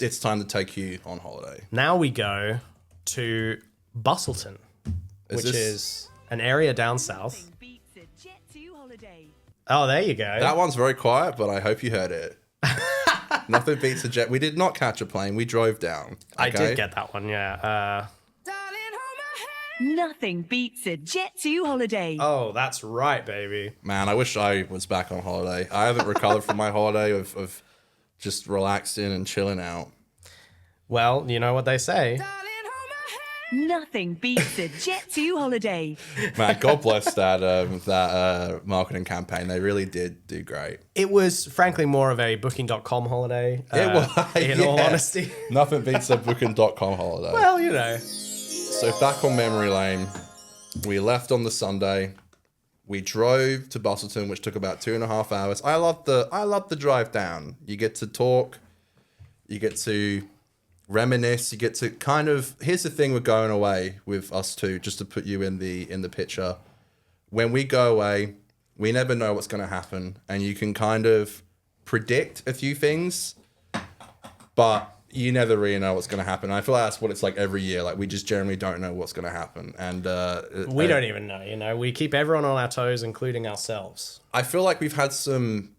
it's time to take you on holiday. Now we go to Busselton, which is an area down south. Oh, there you go. That one's very quiet, but I hope you heard it. Nothing beats a jet. We did not catch a plane. We drove down. Okay? I did get that one, yeah. Nothing beats a Jet 2 holiday. Oh, that's right, baby. Man, I wish I was back on holiday. I haven't recovered from my holiday of just relaxing and chilling out. Well, you know what they say. Nothing beats a Jet 2 holiday. Man, God bless that marketing campaign. They really did do great. It was, frankly, more of a Booking.com holiday. It was, in all honesty. Nothing beats a Booking.com holiday. Well, you know. So back on memory lane, we left on the Sunday. We drove to Busselton, which took about 2.5 hours. I love the drive down. You get to talk, you get to reminisce, you get to kind of. Here's the thing: we're going away with us two, just to put you in the picture. When we go away, we never know what's going to happen, and you can kind of predict a few things, but you never really know what's going to happen. I feel like that's what it's like every year. Like, we just generally don't know what's going to happen. And we don't even know, you know. We keep everyone on our toes, including ourselves. I feel like we've had some,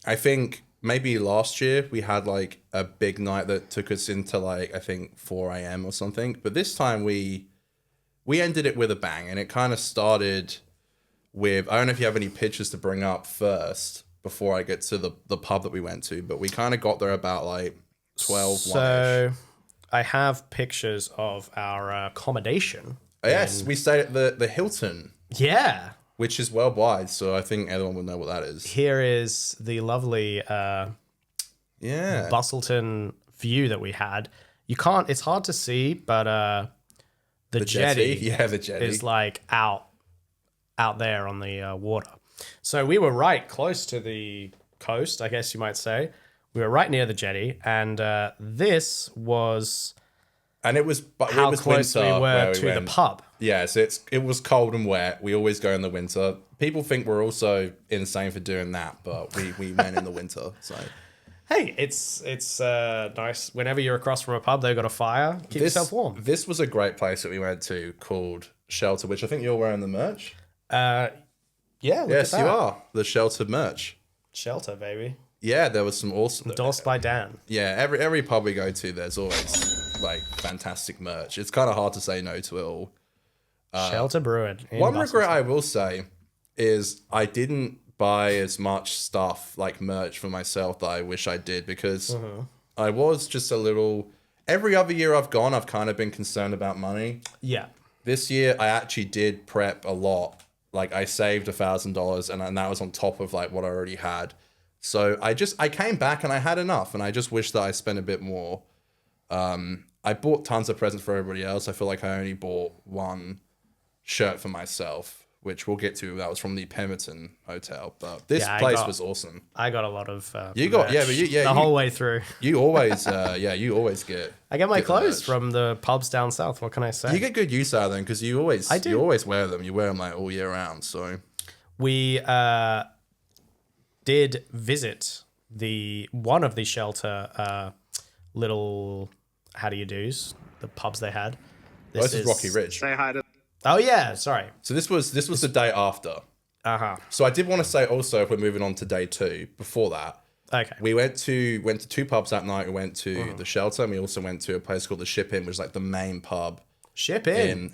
I think maybe last year we had like a big night that took us into like, I think 4 a.m. or something. But this time we ended it with a bang. And it kind of started with, I don't know if you have any pictures to bring up first before I get to the pub that we went to. But we kind of got there about like 12, So I have pictures of our accommodation. Yes, we stayed at the Hilton. Yeah. Which is worldwide, so I think everyone will know what that is. Here is the lovely Busselton view that we had. You can't, it's hard to see, but the jetty, yeah, the jetty is like out there on the water. So we were right close to the coast, I guess you might say. We were right near the jetty, and this was... And it was how close we were to the pub. Yeah, so it was cold and wet. We always go in the winter. People think we're also insane for doing that, but we went in the winter. So hey, it's nice. Whenever you're across from a pub, they've got a fire. Keep yourself warm. This was a great place that we went to called Shelter, which I think you're wearing the merch. Yeah. Yes, you are. The Shelter merch. Shelter, baby. Yeah, there was some awesome. Endorsed by Dan. Yeah, every pub we go to, there's always like fantastic merch. It's kind of hard to say no to it all. Shelter Brewing. One regret I will say is I didn't buy as much stuff like merch for myself that I wish I did, because I was just a little. Every other year I've gone, I've kind of been concerned about money. Yeah. This year I actually did prep a lot. Like, I saved $1,000, and that was on top of like what I already had. So I came back and I had enough, and I just wish that I spent a bit more. I bought tons of presents for everybody else. I feel like I only bought one shirt for myself, which we'll get to. That was from the Pemberton Hotel, but this place was awesome. I got a lot of the whole way through. You always you always get. I get my clothes from the pubs down south. What can I say? You get good use out of them because you always wear them. You wear them like all year round. So we did visit one of the Shelter little how-do-you-dos, the pubs they had. This is Rocky Ridge. Say hi to. Oh yeah, sorry. So this was the day after. So I did want to say also, if we're moving on to day 2, before that, okay, we went to 2 pubs that night. We went to the Shelter, and we also went to a place called the Ship Inn, which is like the main pub. Ship Inn,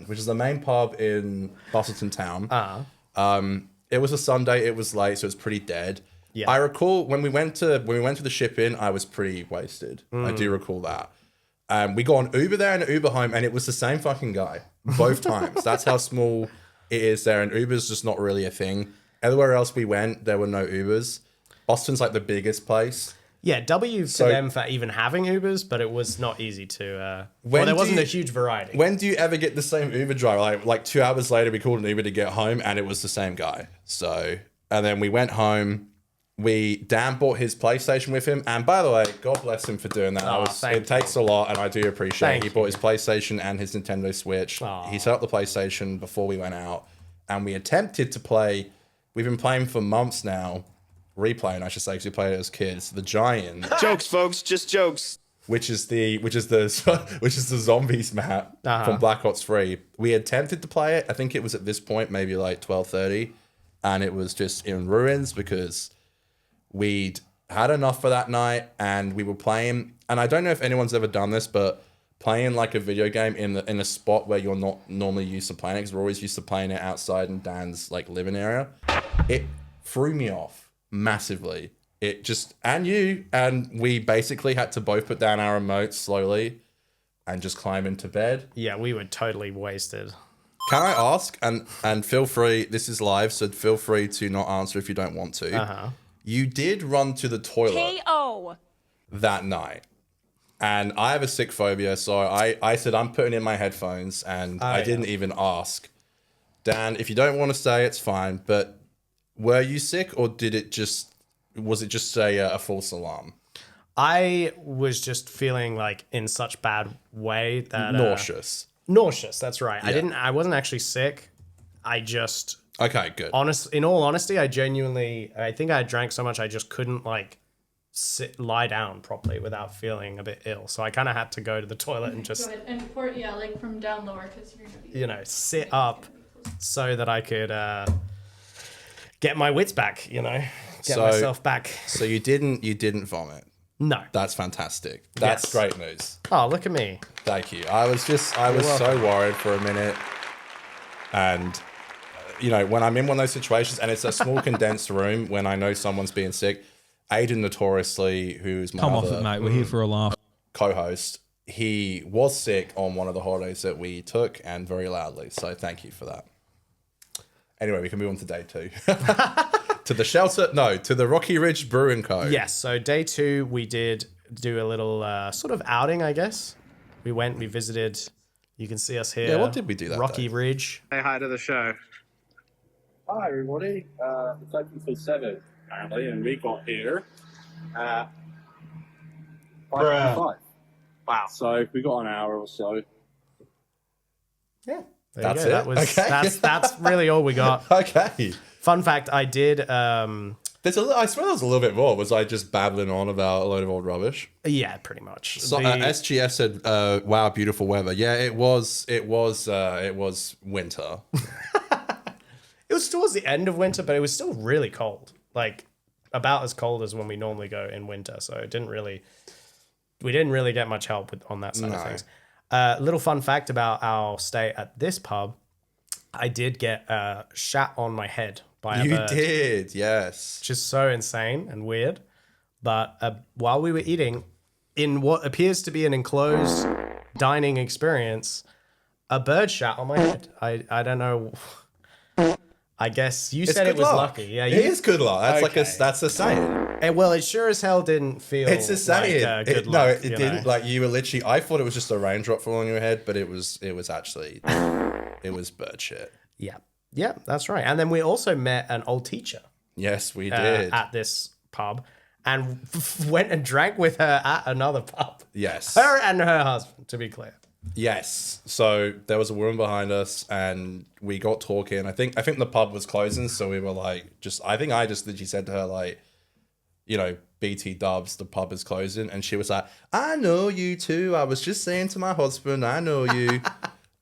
which is the main pub in Busselton town. It was a Sunday. It was late, so it was pretty dead. Yeah. I recall when we went to the Ship Inn, I was pretty wasted. I do recall that. We got an Uber there and an Uber home, and it was the same fucking guy both times. That's how small it is there, and Uber's just not really a thing. Everywhere else we went, there were no Ubers. Boston's like the biggest place. Yeah, W to them for even having Ubers, but it was not easy to. There wasn't a huge variety. When do you ever get the same Uber driver? Like 2 hours later, we called an Uber to get home, and it was the same guy. So, and then we went home. Dan bought his PlayStation with him, and by the way, God bless him for doing that. It takes a lot, and I do appreciate it. He bought his PlayStation and his Nintendo Switch. He set up the PlayStation before we went out, and we attempted to play. We've been playing for months now. replaying, I should say, because we played it as kids. The Giant, Jokes, folks, just jokes. which is the zombies map from Black Ops 3. We attempted to play it. I think it was at this point maybe like 12:30, and it was just in ruins because we'd had enough for that night, and we were playing. And I don't know if anyone's ever done this, but playing like a video game in a spot where you're not normally used to playing it, because we're always used to playing it outside in Dan's like living area, it threw me off massively. It just, and we basically had to both put down our remotes slowly and just climb into bed. Yeah, we were totally wasted. Can I ask, and feel free, this is live, so feel free to not answer if you don't want to. You did run to the toilet KO. that night. And I have a sick phobia, so I said I'm putting in my headphones, and I didn't even ask. Dan, if you don't want to say, it's fine, but were you sick, or was it just a false alarm? I was just feeling like in such bad way that Nauseous. Nauseous, that's right. Yeah. I wasn't actually sick. I just Okay, good. in all honesty, I think I drank so much I just couldn't like lie down properly without feeling a bit ill. So I kind of had to go to the toilet and just Go ahead. And pour, yeah, like from down lower, because you're gonna be, sit up so that I could get my wits back, get myself back. So you didn't vomit. No. That's fantastic. That's great news. Oh, look at me. Thank you. I was so worried for a minute. And, when I'm in one of those situations and it's a small condensed room when I know someone's being sick, Aiden notoriously, who's my Come off it, mate. We're here for a laugh. co-host, he was sick on one of the holidays that we took and very loudly. So thank you for that. Anyway, we can move on to day 2. To the Rocky Ridge Brewing Co. Yes, so day 2, we did do a little sort of outing, I guess. We visited, you can see us here. Yeah, what did we do that Rocky day? Ridge. Say hi to the show. Hi everybody, it's open till 7 apparently, and we got here at 5:55. Wow. So we got an hour or so. Yeah. That's you go. it? That was, Okay. that's really all we got. Okay. Fun fact, I did, I swear there was a little bit more. Was I just babbling on about a load of old rubbish? yeah, pretty much. So, SGS said, "Wow, beautiful weather." Yeah, it was winter. It was towards the end of winter, but it was still really cold. Like, about as cold as when we normally go in winter. So we didn't really get much help on that side of things. Little fun fact about our stay at this pub, I did get shat on my head by a bird. You did, yes. Which is so insane and weird. But while we were eating, in what appears to be an enclosed dining experience, a bird shat on my head. I don't know. I guess you said it was lucky. Yeah, it is good luck. That's that's a saying. Well, it sure as hell didn't feel. It's a saying. Like, good No, luck, it didn't. know? Like you were literally. I thought it was just a raindrop falling on your head, but it was actually bird shit. Yeah, that's right. And then we also met an old teacher. Yes, we did At this pub, and went and drank with her at another pub. Yes, Her and her husband, to be clear. yes. So there was a woman behind us, and we got talking. I think the pub was closing, so we were like, I think I just literally said to her like, BT dubs, the pub is closing, and she was like, I know you too. I was just saying to my husband, I know you.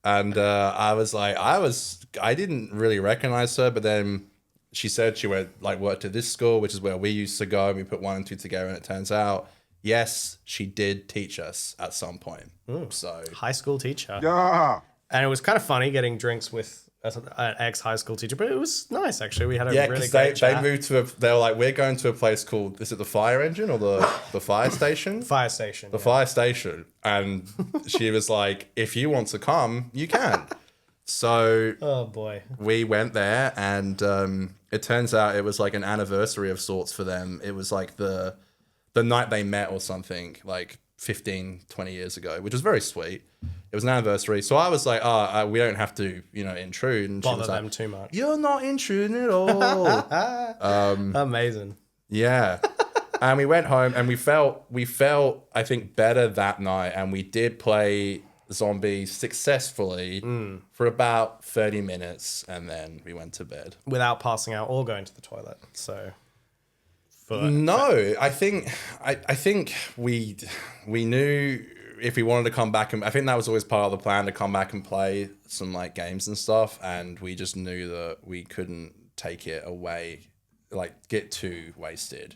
And I was like, I didn't really recognize her, but then she said she worked at this school, which is where we used to go, and we put 1 and 2 together, and it turns out, yes, she did teach us at some point. So High school teacher. Yeah. And it was kind of funny getting drinks with an ex-high school teacher, but it was nice, actually. We had a really great chat. they moved to they were like, we're going to a place called, is it the fire engine or the fire station? Fire station. The fire station. And she was like, if you want to come, you can. So Oh, boy. we went there, and it turns out it was like an anniversary of sorts for them. It was like the night they met or something, like 15, 20 years ago, which was very sweet. It was an anniversary. So I was like, we don't have to, intrude. And she Bother was them like, too much. you're not intruding at all. Amazing. Yeah. And we went home, and we felt, I think, better that night. And we did play zombies successfully for about 30 minutes, and then we went to bed. Without passing out or going to the toilet. So No, I think we knew if we wanted to come back, and I think that was always part of the plan to come back and play some like games and stuff, and we just knew that we couldn't take it away, like get too wasted.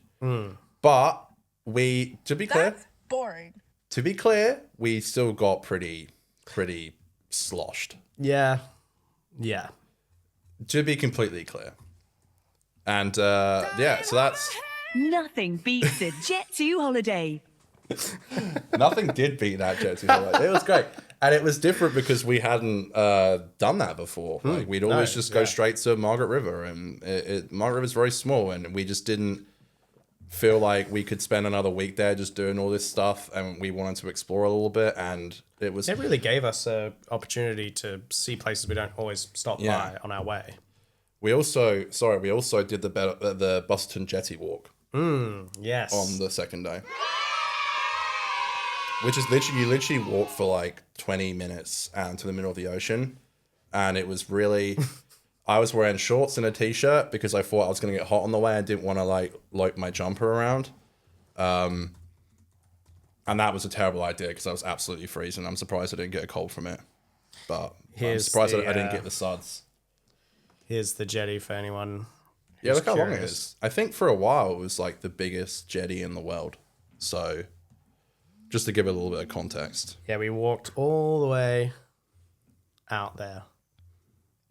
But to be clear, That's boring. to be clear, we still got pretty sloshed. Yeah. To be completely clear, and so that's. Nothing beats a Jet 2 holiday. Nothing did beat that Jet 2 holiday. It was great. And it was different because we hadn't done that before. Like we'd always just go straight to Margaret River, and Margaret River's very small, and we just didn't feel like we could spend another week there just doing all this stuff, and we wanted to explore a little bit, and it really gave us an opportunity to see places we don't always stop by on our way. We also did the Busselton Jetty walk. Yes. On the second day. Which is literally, you literally walk for like 20 minutes out to the middle of the ocean. And it was really, I was wearing shorts and a t-shirt because I thought I was going to get hot on the way. I didn't want to like my jumper around. And that was a terrible idea because I was absolutely freezing. I'm surprised I didn't get a cold from it. But I'm surprised I didn't get the suds. Here's the jetty for anyone. Yeah, look how long it is. I think for a while it was like the biggest jetty in the world. So just to give it a little bit of context. Yeah, we walked all the way out there.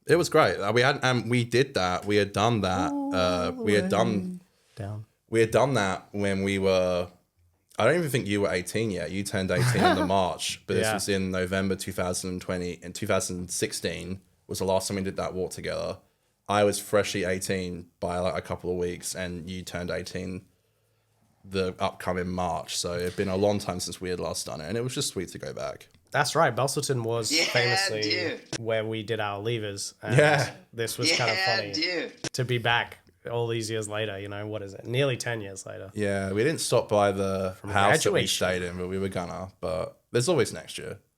It was great. We did that. We had done that. We had done that when we were. I don't even think you were 18 yet. You turned 18 in the March, but this was in November 2020. And 2016 was the last time we did that walk together. I was freshly 18 by like a couple of weeks, and you turned 18 the upcoming March. So it'd been a long time since we had last done it, and it was just sweet to go back. That's right. Busselton was famously where we did our levers. And this was kind of funny to be back all these years later. You know, what is it? Nearly 10 years later. Yeah, we didn't stop by the house that we stayed in, but we were gonna. But there's always next year.